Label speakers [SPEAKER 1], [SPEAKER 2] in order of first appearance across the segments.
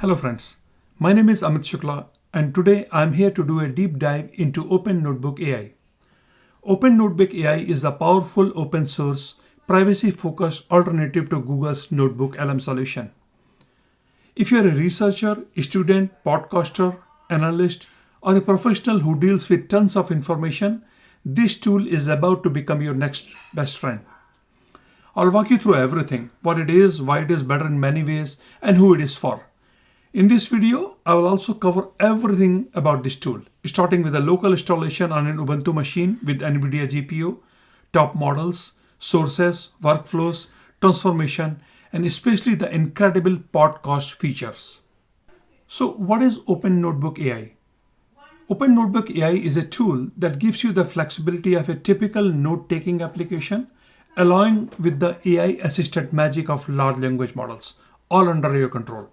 [SPEAKER 1] Hello friends, my name is Amit Shukla and today I'm here to do a deep dive into Open Notebook AI. Open Notebook AI is the powerful open source, privacy-focused alternative to Google's NotebookLM solution. If you're a researcher, a student, podcaster, analyst, or a professional who deals with tons of information, this tool is about to become your next best friend. I'll walk you through everything, what it is, why it is better in many ways, and who it is for. In this video, I will also cover everything about this tool, starting with a local installation on an Ubuntu machine with NVIDIA GPU, top models, sources, workflows, transformation, and especially the incredible podcast features. So what is Open Notebook AI? Open Notebook AI is a tool that gives you the flexibility of a typical note-taking application, allowing with the AI-assisted magic of large language models, all under your control.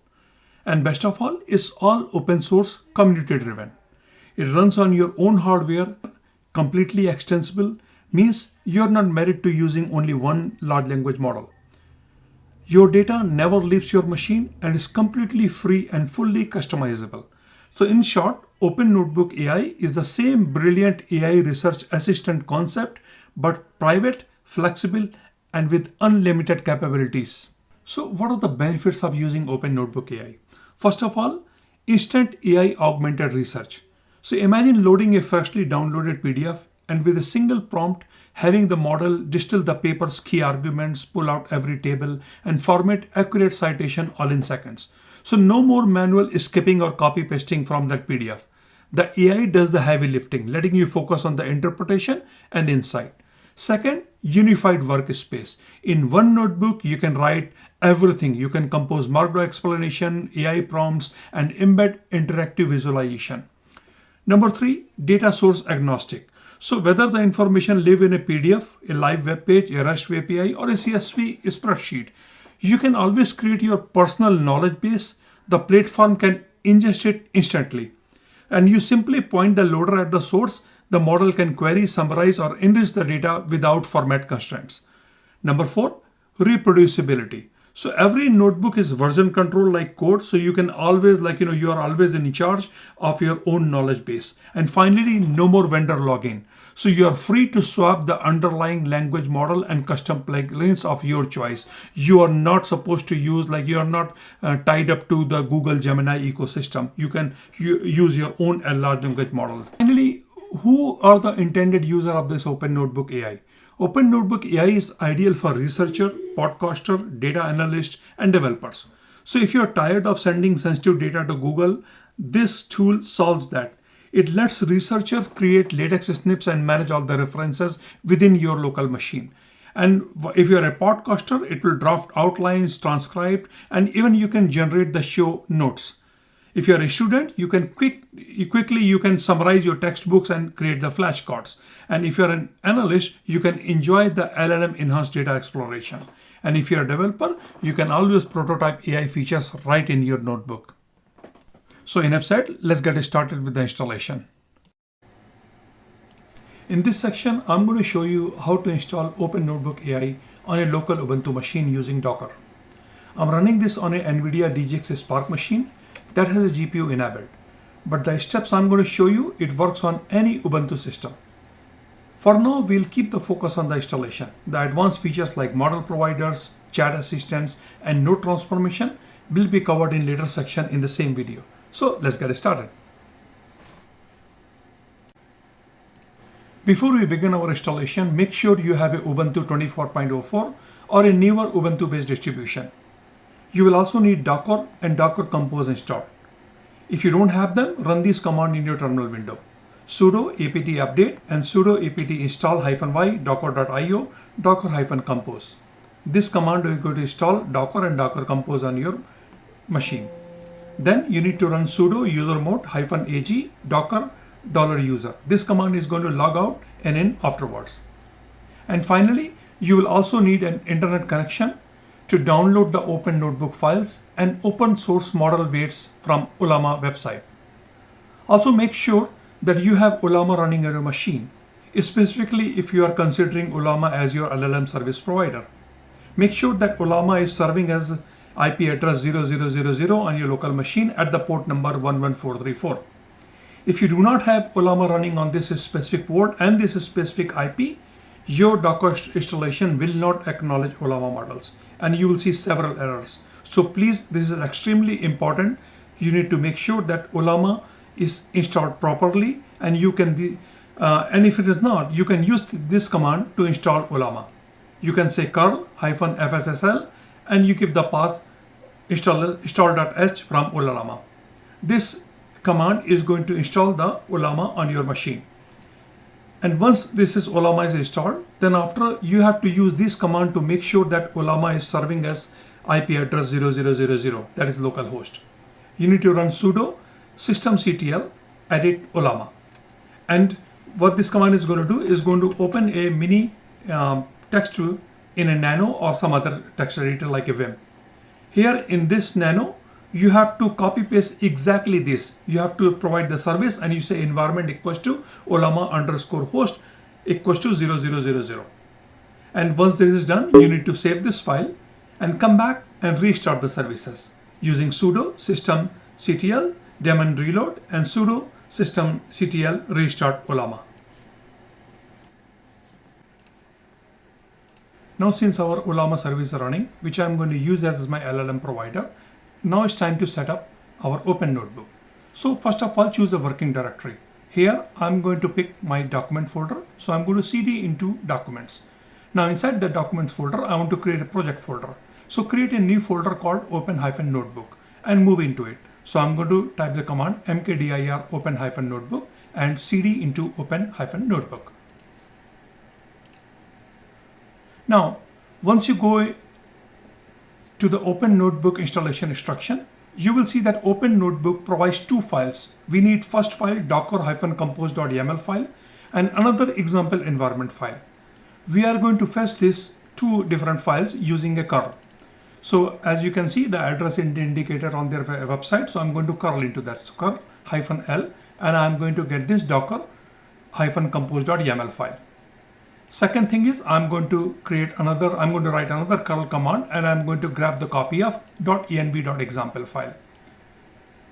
[SPEAKER 1] And best of all, it's all open source, community driven. It runs on your own hardware, completely extensible, means you're not married to using only one large language model. Your data never leaves your machine and is completely free and fully customizable. So in short, Open Notebook AI is the same brilliant AI research assistant concept, but private, flexible, and with unlimited capabilities. So what are the benefits of using Open Notebook AI? First of all, instant AI augmented research. So imagine loading a freshly downloaded PDF and with a single prompt, having the model distill the paper's key arguments, pull out every table, and format accurate citation all in seconds. So no more manual skipping or copy pasting from that PDF. The AI does the heavy lifting, letting you focus on the interpretation and insight. Second, unified workspace. In one notebook, you can write everything. You can compose Markdown explanation, AI prompts, and embed interactive visualization. Number three, data source agnostic. So whether the information live in a PDF, a live web page, a REST API, or a CSV spreadsheet, you can always create your personal knowledge base. The platform can ingest it instantly. And you simply point the loader at the source. The model can query, summarize, or enrich the data without format constraints. Number four, reproducibility. So every notebook is version control like code. So you can always you are always in charge of your own knowledge base. And finally, no more vendor login. So you are free to swap the underlying language model and custom plugins of your choice. You are not supposed to use, you are not tied up to the Google Gemini ecosystem. You can use your own large language model. Finally, who are the intended user of this Open Notebook AI? Open Notebook AI is ideal for researcher, podcaster, data analyst, and developers. So if you're tired of sending sensitive data to Google, this tool solves that. It lets researchers create latex snips and manage all the references within your local machine. And if you're a podcaster, it will draft outlines, transcribe, and even you can generate the show notes. If you're a student, you can quickly summarize your textbooks and create the flashcards. And if you're an analyst, you can enjoy the LLM enhanced data exploration. And if you're a developer, you can always prototype AI features right in your notebook. So enough said, let's get started with the installation. In this section, I'm going to show you how to install Open Notebook AI on a local Ubuntu machine using Docker. I'm running this on a NVIDIA DGX Spark machine that has a GPU enabled. But the steps I'm going to show you, it works on any Ubuntu system. For now, we'll keep the focus on the installation. The advanced features like model providers, chat assistants, and node transformation will be covered in later section in the same video. So let's get started. Before we begin our installation, make sure you have a Ubuntu 24.04 or a newer Ubuntu-based distribution. You will also need Docker and Docker Compose installed. If you don't have them, run these commands in your terminal window. Sudo apt update and sudo apt install -y docker.io docker-compose. This command is going to install Docker and Docker Compose on your machine. Then you need to run sudo usermod -ag docker $user. This command is going to log out and in afterwards. And finally, you will also need an internet connection to download the Open Notebook files and open source model weights from Ollama website. Also make sure that you have Ollama running on your machine, specifically if you are considering Ollama as your LLM service provider. Make sure that Ollama is serving as IP address 0000 on your local machine at the port number 11434. If you do not have Ollama running on this specific port and this specific IP, your Docker installation will not acknowledge Ollama models and you will see several errors. So please, this is extremely important. You need to make sure that Ollama is installed properly, and you can and if it is not, you can use this command to install Ollama. You can say curl-fssil and you give the path install.h from Ollama. This command is going to install the Ollama on your machine. And once Ollama is installed, then after you have to use this command to make sure that Ollama is serving as IP address 0000, that is localhost. You need to run sudo systemctl edit Ollama. And what this command is going to do is going to open a mini text tool in a Nano or some other text editor like a Vim. Here in this Nano, you have to copy paste exactly this. You have to provide the service and you say environment equals to Ollama underscore host equals to 0000. And once this is done, you need to save this file and come back and restart the services using sudo systemctl daemon reload and sudo systemctl restart Ollama. Now since our Ollama service is running, which I am going to use as my LLM provider, now it's time to set up our open notebook. So first of all, choose a working directory. Here I'm going to pick my document folder. So I'm going to cd into documents. Now inside the documents folder, I want to create a project folder. So create a new folder called open-notebook and move into it. So I'm going to type the command mkdir open-notebook and cd into open-notebook. Now, once you go to the Open Notebook installation instruction, you will see that Open Notebook provides two files. We need first file docker-compose.yaml file and another example environment file. We are going to fetch these two different files using a curl. So as you can see, the address indicator on their website. So I'm going to curl into that. So curl-l and I'm going to get this docker-compose.yaml file. Second thing is I'm going to write another curl command and I'm going to grab the copy of .env.example file.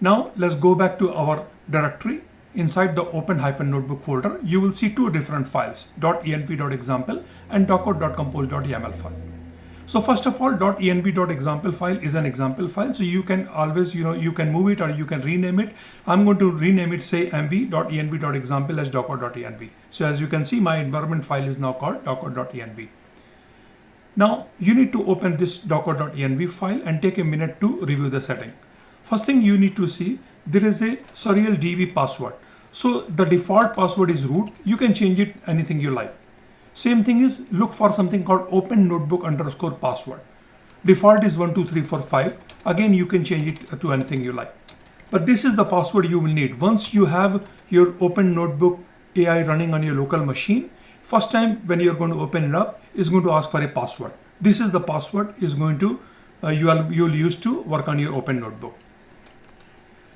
[SPEAKER 1] Now let's go back to our directory. Inside the open-notebook folder, you will see two different files, .env.example and docker.compose.yaml file. So first of all, .env.example file is an example file. So you can always, you can move it or you can rename it. I'm going to rename it, say mv.env.example as docker.env. So as you can see, my environment file is now called docker.env. Now you need to open this docker.env file and take a minute to review the setting. First thing you need to see, there is a surreal DB password. So the default password is root. You can change it anything you like. Same thing is look for something called open notebook underscore password. Default is 12345. Again, you can change it to anything you like. But this is the password you will need. Once you have your open notebook AI running on your local machine, first time when you're going to open it up, it's going to ask for a password. This is the password is going to you'll use to work on your open notebook.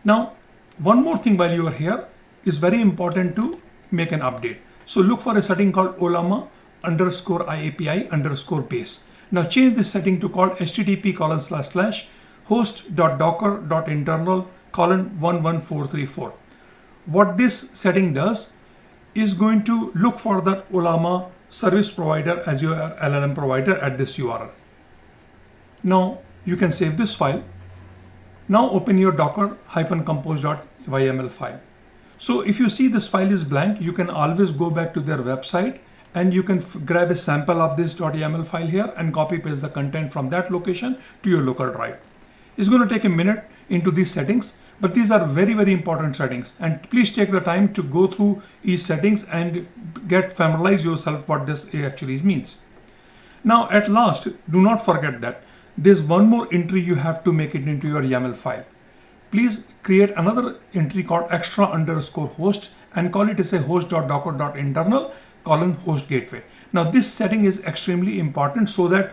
[SPEAKER 1] Now, one more thing while you are here is very important to make an update. So look for a setting called Ollama underscore IAPI underscore base. Now change this setting to called http://host.docker.internal:11434. What this setting does is going to look for that Ollama service provider as your LLM provider at this URL. Now you can save this file. Now open your docker-compose.yml file. So if you see this file is blank, you can always go back to their website and you can grab a sample of this .yml file here and copy paste the content from that location to your local drive. It's going to take a minute into these settings, but these are very, very important settings. And please take the time to go through each settings and familiarize yourself what this actually means. Now at last, do not forget that there's one more entry you have to make it into your YAML file. Please create another entry called extra underscore host and call it as a host.docker.internal:host gateway. Now this setting is extremely important so that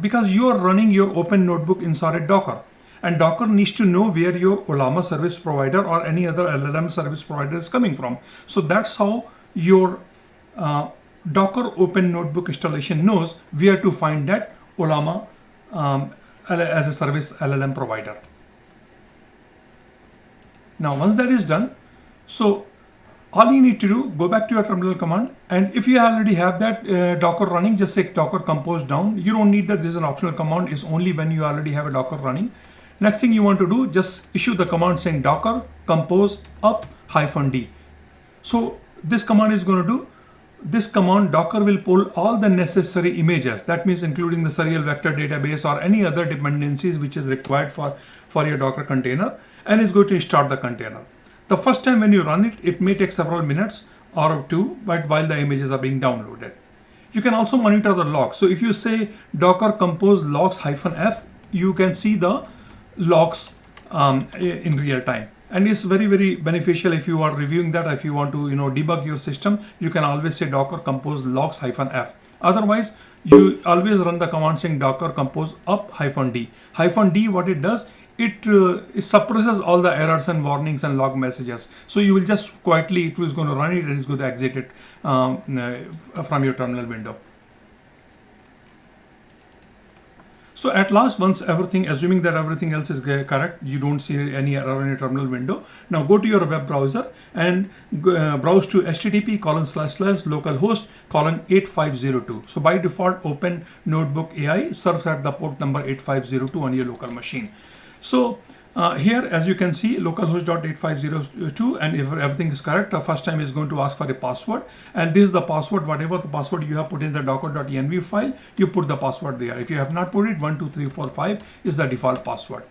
[SPEAKER 1] because you are running your open notebook inside Docker, and Docker needs to know where your Ollama service provider or any other LLM service provider is coming from. So that's how your Docker open notebook installation knows where to find that Ollama as a service LLM provider. Now once that is done, so all you need to do, go back to your terminal command, and if you already have that Docker running, just say docker compose down. You don't need that. This is an optional command. It's only when you already have a Docker running. Next thing you want to do, just issue the command saying docker compose up -d. So this command is going to do, this command docker will pull all the necessary images. That means including the serial vector database or any other dependencies which is required for your Docker container, and it's going to start the container. The first time when you run it, it may take several minutes or two, but while the images are being downloaded. You can also monitor the logs. So if you say docker compose logs -f, you can see the logs in real time. And it's very, very beneficial if you are reviewing that. If you want to debug your system, you can always say docker compose logs -f. Otherwise, you always run the command saying docker compose up -d. -d, what it does, it suppresses all the errors and warnings and log messages. So you will just quietly, it was going to run it and it's going to exit it from your terminal window. So at last, once everything, assuming that everything else is correct, you don't see any error in your terminal window. Now go to your web browser and browse to http://localhost 8502. So by default, Open Notebook AI serves at the port number 8502 on your local machine. So here, as you can see, localhost.8502, and if everything is correct, the first time is going to ask for a password, and this is the password. Whatever the password you have put in the docker.env file, you put the password there. If you have not put it, 1 2 3 4 5 is the default password.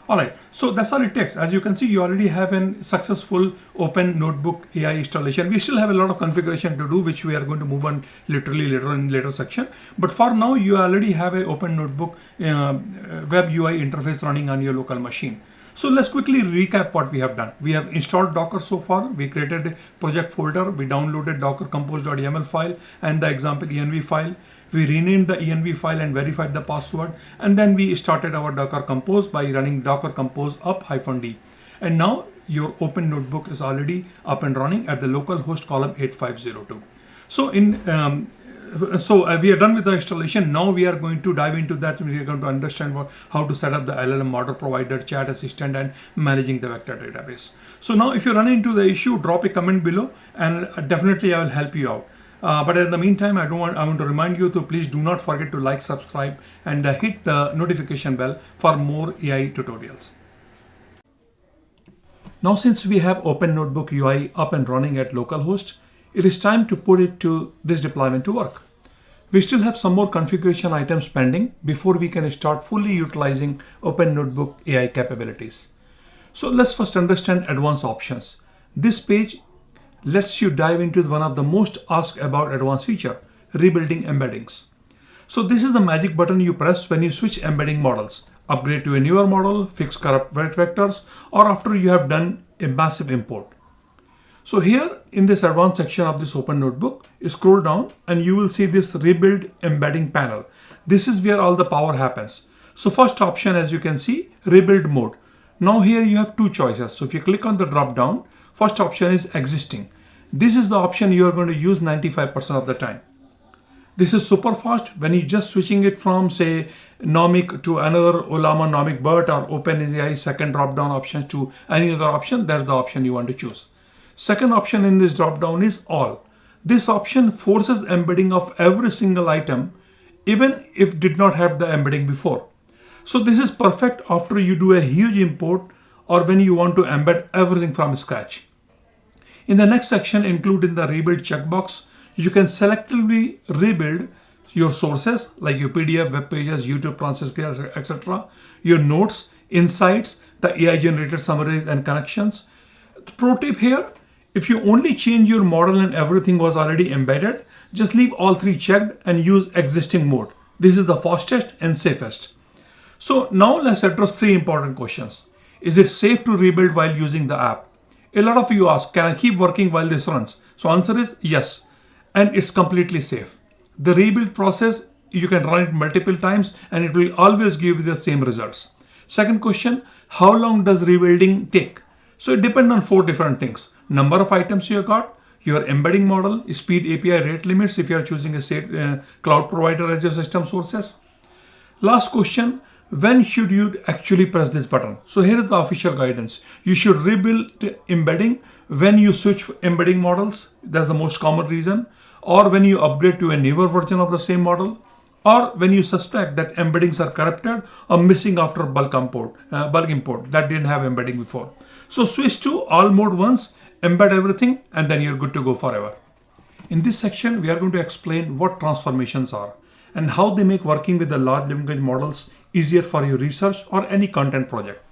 [SPEAKER 1] All right, so that's all it takes. As you can see, you already have a successful Open Notebook AI installation. We still have a lot of configuration to do, which we are going to move on literally later in later section. But for now, you already have an Open Notebook web UI interface running on your local machine. So let's quickly recap what we have done. We have installed Docker so far. We created a project folder. We downloaded docker compose.yaml file and the example env file. We renamed the env file and verified the password. And then we started our Docker compose by running docker compose up -d. And now your Open Notebook is already up and running at the local host column 8502. So we are done with the installation. Now we are going to dive into that. We are going to understand how to set up the LLM model provider, chat assistant, and managing the vector database. So now if you run into the issue, drop a comment below and definitely I will help you out. But in the meantime, I want to remind you to please do not forget to like, subscribe, and hit the notification bell for more AI tutorials. Now, since we have Open Notebook UI up and running at localhost, it is time to put it to this deployment to work. We still have some more configuration items pending before we can start fully utilizing Open Notebook AI capabilities. So let's first understand advanced options. This page lets you dive into one of the most asked about advanced feature, rebuilding embeddings. So this is the magic button you press when you switch embedding models, upgrade to a newer model, fix corrupt vectors, or after you have done a massive import. So here in this advanced section of this Open Notebook, you scroll down and you will see this rebuild embedding panel. This is where all the power happens. So first option, as you can see, rebuild mode. Now here you have two choices. So if you click on the drop down, first option is existing. This is the option you are going to use 95% of the time. This is super fast when you're just switching it from say Nomic to another Ollama Nomic BERT or OpenAI second drop down options to any other option. That's the option you want to choose. Second option in this drop down is all. This option forces embedding of every single item, even if did not have the embedding before. So this is perfect after you do a huge import or when you want to embed everything from scratch. In the next section, including the rebuild checkbox, you can selectively rebuild your sources like your PDF, web pages, YouTube transcripts, etc., your notes, insights, the AI generated summaries and connections. Pro tip here, if you only change your model and everything was already embedded, just leave all three checked and use existing mode. This is the fastest and safest. So now let's address three important questions. Is it safe to rebuild while using the app? A lot of you ask, can I keep working while this runs? So answer is yes, and it's completely safe. The rebuild process, you can run it multiple times and it will always give you the same results. Second question, how long does rebuilding take? So it depends on four different things. Number of items you got, your embedding model, speed, API, rate limits if you are choosing a state cloud provider as your system sources. Last question, when should you actually press this button? So here is the official guidance. You should rebuild embedding when you switch embedding models. That's the most common reason. Or when you upgrade to a newer version of the same model. Or when you suspect that embeddings are corrupted or missing after bulk import that didn't have embedding before. So switch to all mode once, embed everything, and then you're good to go forever. In this section, we are going to explain what transformations are and how they make working with the large language models easier for your research or any content project.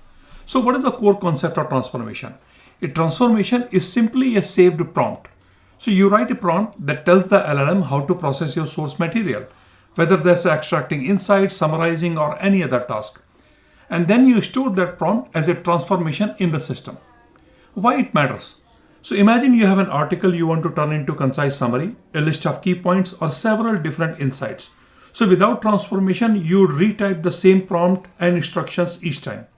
[SPEAKER 1] So what is the core concept of transformation? A transformation is simply a saved prompt. So you write a prompt that tells the LLM how to process your source material, whether that's extracting insights, summarizing, or any other task. And then you store that prompt as a transformation in the system. Why it matters? So imagine you have an article you want to turn into concise summary, a list of key points, or several different insights. So without transformation, you retype the same prompt and instructions each time.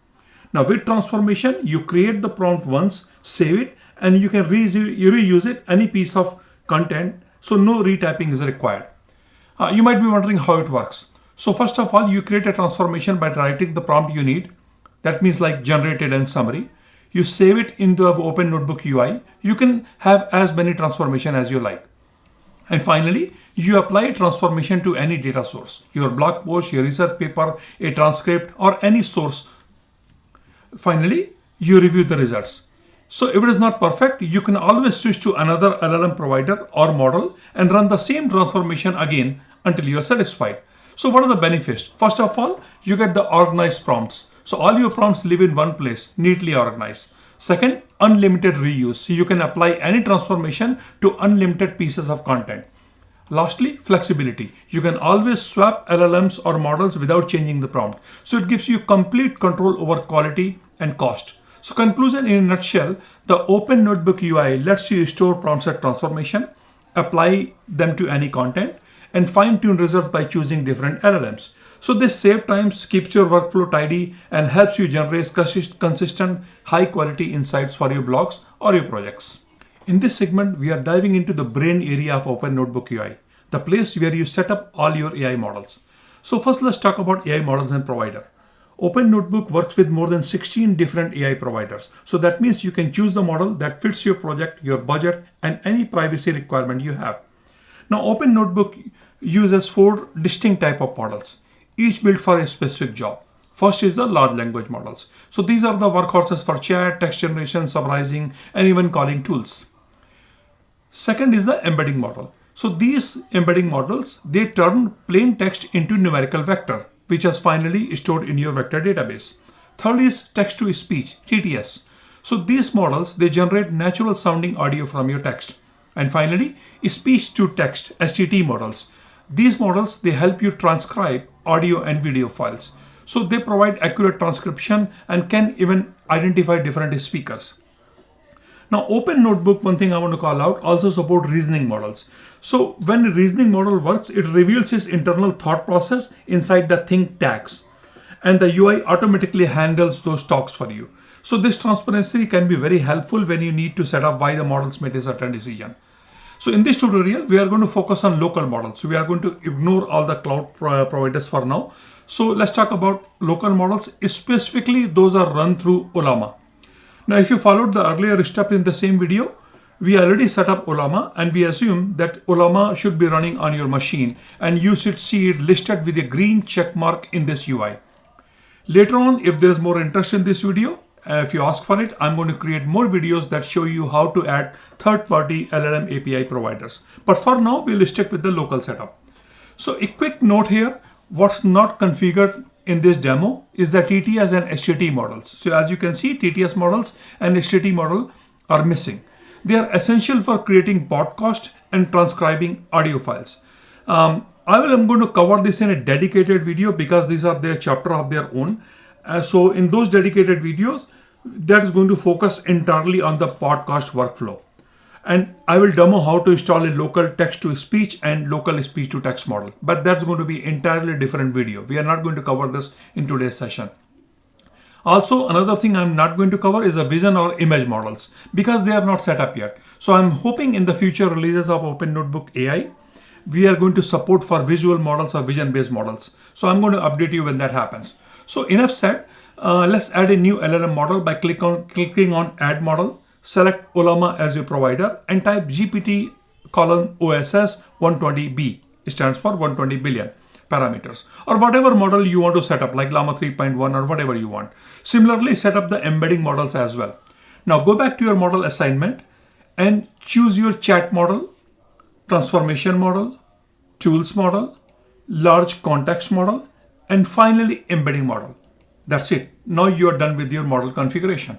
[SPEAKER 1] Now with transformation, you create the prompt once, save it, and you can reuse it any piece of content. So no retyping is required. You might be wondering how it works. So first of all, you create a transformation by writing the prompt you need. That means like generated and summary. You save it in the Open Notebook UI. You can have as many transformations as you like. And finally, you apply a transformation to any data source, your blog post, your research paper, a transcript, or any source. Finally, you review the results. So if it is not perfect, you can always switch to another LLM provider or model and run the same transformation again until you are satisfied. So what are the benefits? First of all, you get the organized prompts. So all your prompts live in one place, neatly organized. Second, unlimited reuse. So you can apply any transformation to unlimited pieces of content. Lastly, flexibility. You can always swap LLMs or models without changing the prompt. So it gives you complete control over quality and cost. So conclusion in a nutshell, the Open Notebook UI lets you store prompts at transformation, apply them to any content, and fine-tune results by choosing different LLMs. So this saves time, keeps your workflow tidy, and helps you generate consistent, high-quality insights for your blogs or your projects. In this segment, we are diving into the brain area of Open Notebook UI, the place where you set up all your AI models. So first, let's talk about AI models and provider. Open Notebook works with more than 16 different AI providers. So that means you can choose the model that fits your project, your budget, and any privacy requirement you have. Now, Open Notebook uses 4 distinct types of models, each built for a specific job. First is the large language models. So these are the workhorses for chat, text generation, summarizing, and even calling tools. Second is the embedding model. So these embedding models, they turn plain text into numerical vector, which is finally stored in your vector database. Third is text to speech, TTS. So these models, they generate natural sounding audio from your text. And finally, speech to text, STT models. These models, they help you transcribe audio and video files. So they provide accurate transcription and can even identify different speakers. Now, Open Notebook, one thing I want to call out, also support reasoning models. So when a reasoning model works, it reveals its internal thought process inside the think tags, and the UI automatically handles those talks for you. So this transparency can be very helpful when you need to set up why the models made a certain decision. So in this tutorial, we are going to focus on local models. So we are going to ignore all the cloud providers for now. So let's talk about local models. Specifically, those are run through Ollama. Now, if you followed the earlier step in the same video, we already set up Ollama, and we assume that Ollama should be running on your machine, and you should see it listed with a green check mark in this UI. Later on, if there's more interest in this video, if you ask for it, I'm going to create more videos that show you how to add third-party LLM API providers. But for now, we'll stick with the local setup. So a quick note here, what's not configured in this demo is the TTS and STT models. So as you can see, TTS models and STT model are missing. They are essential for creating podcast and transcribing audio files. I'm going to cover this in a dedicated video because these are their chapter of their own. So in those dedicated videos, that is going to focus entirely on the podcast workflow. And I will demo how to install a local text to speech and local speech to text model. But that's going to be entirely different video. We are not going to cover this in today's session. Also, another thing I'm not going to cover is the vision or image models because they are not set up yet. So I'm hoping in the future releases of Open Notebook AI, we are going to support for visual models or vision-based models. So I'm going to update you when that happens. So enough said. Let's add a new LLM model by clicking on Add Model. Select Ollama as your provider and type GPT:/OSS 120B. It stands for 120 billion parameters, or whatever model you want to set up, like Llama 3.1 or whatever you want. Similarly, set up the embedding models as well. Now go back to your model assignment and choose your chat model, transformation model, tools model, large context model, and finally embedding model. That's it. Now you are done with your model configuration.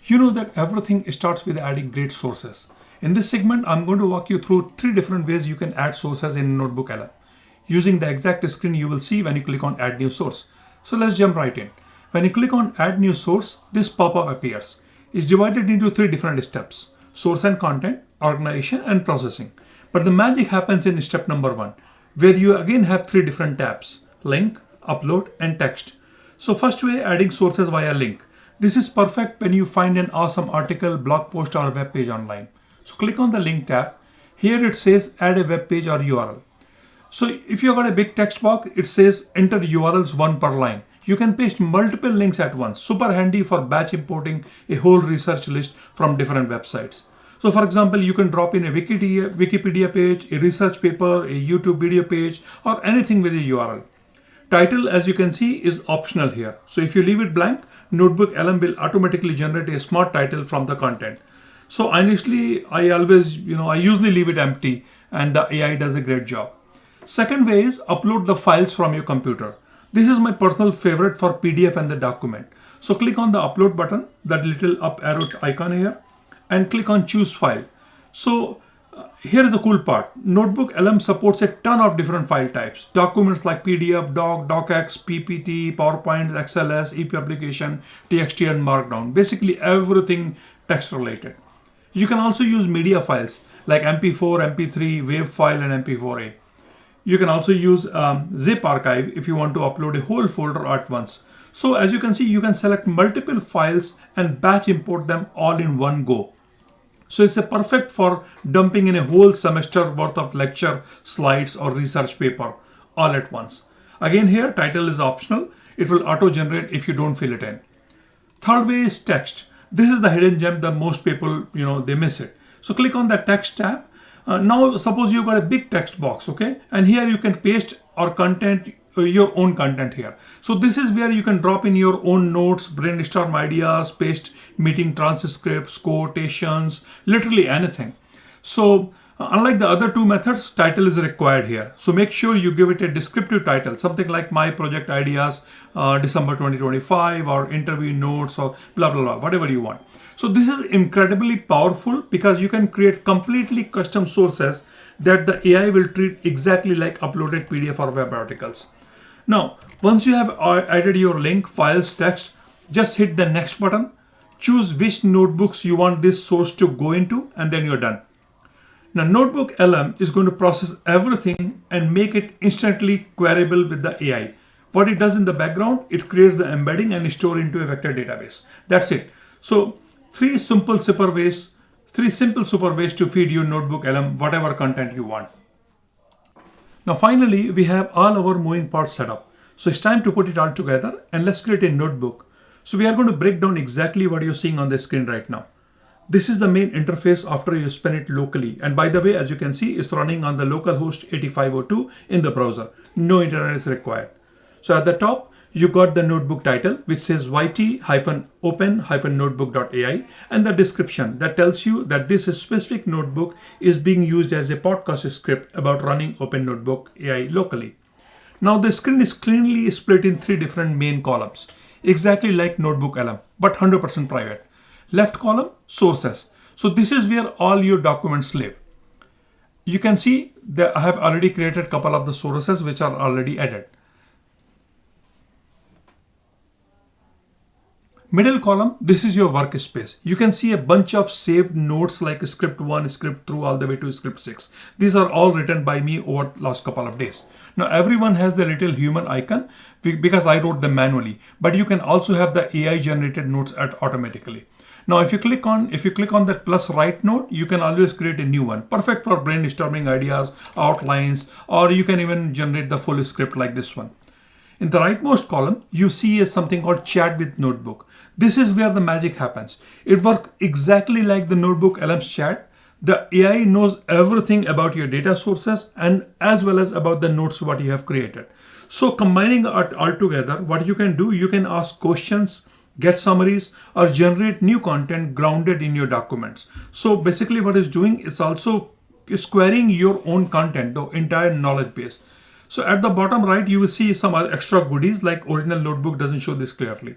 [SPEAKER 1] You know that everything starts with adding great sources. In this segment, I'm going to walk you through 3 different ways you can add sources in NotebookLM, using the exact screen you will see when you click on Add New Source. So let's jump right in. When you click on Add New Source, this pop-up appears. It's divided into 3 different steps: source and content, organization, and processing. But the magic happens in step number 1, where you again have 3 different tabs: link, upload, and text. So first way, adding sources via link. This is perfect when you find an awesome article, blog post, or web page online. So click on the link tab. Here it says add a web page or URL. So if you got a big text box, it says enter URLs 1 per line. You can paste multiple links at once. Super handy for batch importing a whole research list from different websites. So for example, you can drop in a Wikipedia page, a research paper, a YouTube video page, or anything with a URL. Title, as you can see, is optional here. So if you leave it blank, NotebookLM will automatically generate a smart title from the content. So honestly, I usually leave it empty, and the AI does a great job. Second way is upload the files from your computer. This is my personal favorite for PDF and the document. So click on the upload button, that little up arrow icon here, and click on choose file. So here is the cool part. NotebookLM supports a ton of different file types. Documents like PDF, Doc, DocX, PPT, PowerPoint, XLS, ePublication, TXT, and Markdown. Basically everything text related. You can also use media files like MP4, MP3, WAV file, and MP4A. You can also use zip archive if you want to upload a whole folder at once. So as you can see, you can select multiple files and batch import them all in one go. So it's a perfect for dumping in a whole semester worth of lecture, slides, or research paper all at once. Again here, title is optional. It will auto-generate if you don't fill it in. Third way is text. This is the hidden gem that most people, they miss it. So click on the text tab. Now suppose you've got a big text box, okay? And here you can paste your own content here. So this is where you can drop in your own notes, brainstorm ideas, paste meeting transcripts, quotations, literally anything. So unlike the other 2 methods, title is required here. So make sure you give it a descriptive title, something like My Project Ideas, December 2025, or Interview Notes, or blah, blah, blah, whatever you want. So this is incredibly powerful because you can create completely custom sources that the AI will treat exactly like uploaded PDF or web articles. Now, once you have added your link, files, text, just hit the next button, choose which notebooks you want this source to go into, and then you're done. Now, NotebookLM is going to process everything and make it instantly queryable with the AI. What it does in the background, it creates the embedding and store into a vector database. That's it. So, 3 simple super ways to feed your NotebookLM whatever content you want. Now finally, we have all our moving parts set up. So it's time to put it all together, and let's create a notebook. So we are going to break down exactly what you're seeing on the screen right now. This is the main interface after you spin it locally. And by the way, as you can see, it's running on the localhost 8502 in the browser. No internet is required. So at the top, you got the notebook title, which says yt-open-notebook.ai, and the description that tells you that this specific notebook is being used as a podcast script about running Open Notebook AI locally. Now the screen is cleanly split in 3 different main columns, exactly like NotebookLM, but 100% private. Left column, sources. So this is where all your documents live. You can see that I have already created a couple of the sources which are already added. Middle column, this is your workspace. You can see a bunch of saved notes like script 1, script 2, all the way to script 6. These are all written by me over the last couple of days. Now everyone has the little human icon because I wrote them manually, but you can also have the AI generated notes automatically. Now if you click on that plus right note, you can always create a new one. Perfect for brainstorming ideas, outlines, or you can even generate the full script like this one. In the rightmost column, you see something called Chat with Notebook. This is where the magic happens. It works exactly like the NotebookLM's chat. The AI knows everything about your data sources and as well as about the notes what you have created. So combining it all together, what you can do, you can ask questions, get summaries, or generate new content grounded in your documents. So basically what it's doing is also is querying your own content, the entire knowledge base. So at the bottom right, you will see some other extra goodies like original notebook doesn't show this clearly.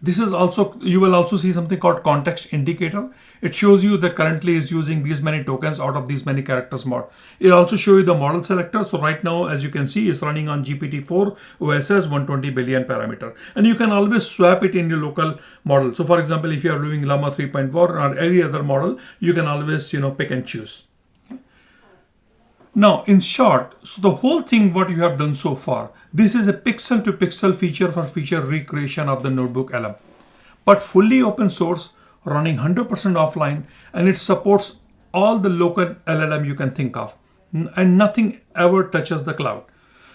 [SPEAKER 1] This is also, you will also see something called context indicator. It shows you that currently is using these many tokens out of these many characters mod. It also show you the model selector. So right now, as you can see, it's running on GPT-4 OSS 120 billion parameter. And you can always swap it in your local model. So for example, if you are doing Llama 3.4 or any other model, you can always, pick and choose. Now, in short, so the whole thing what you have done so far, this is a pixel to pixel feature for feature recreation of the NotebookLM, but fully open source, running 100% offline, and it supports all the local LLM you can think of, and nothing ever touches the cloud.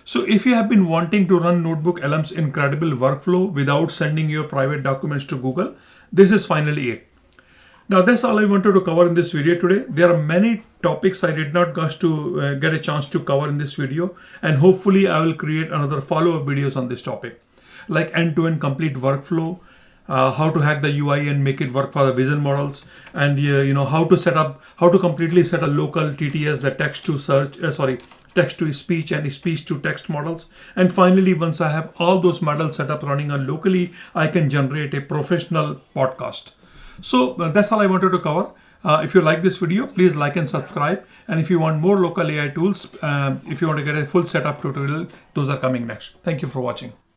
[SPEAKER 1] So if you have been wanting to run NotebookLM's incredible workflow without sending your private documents to Google, this is finally it. Now that's all I wanted to cover in this video today. There are many topics I did not get a chance to cover in this video, and hopefully I will create another follow-up videos on this topic, like end-to-end complete workflow, how to hack the UI and make it work for the vision models, and how to completely set a local TTS, the text to search, text to speech and speech to text models. And finally, once I have all those models set up running on locally, I can generate a professional podcast. So that's all I wanted to cover. If you like this video, please like and subscribe. And if you want more local AI tools, if you want to get a full set of tutorial, those are coming next. Thank you for watching.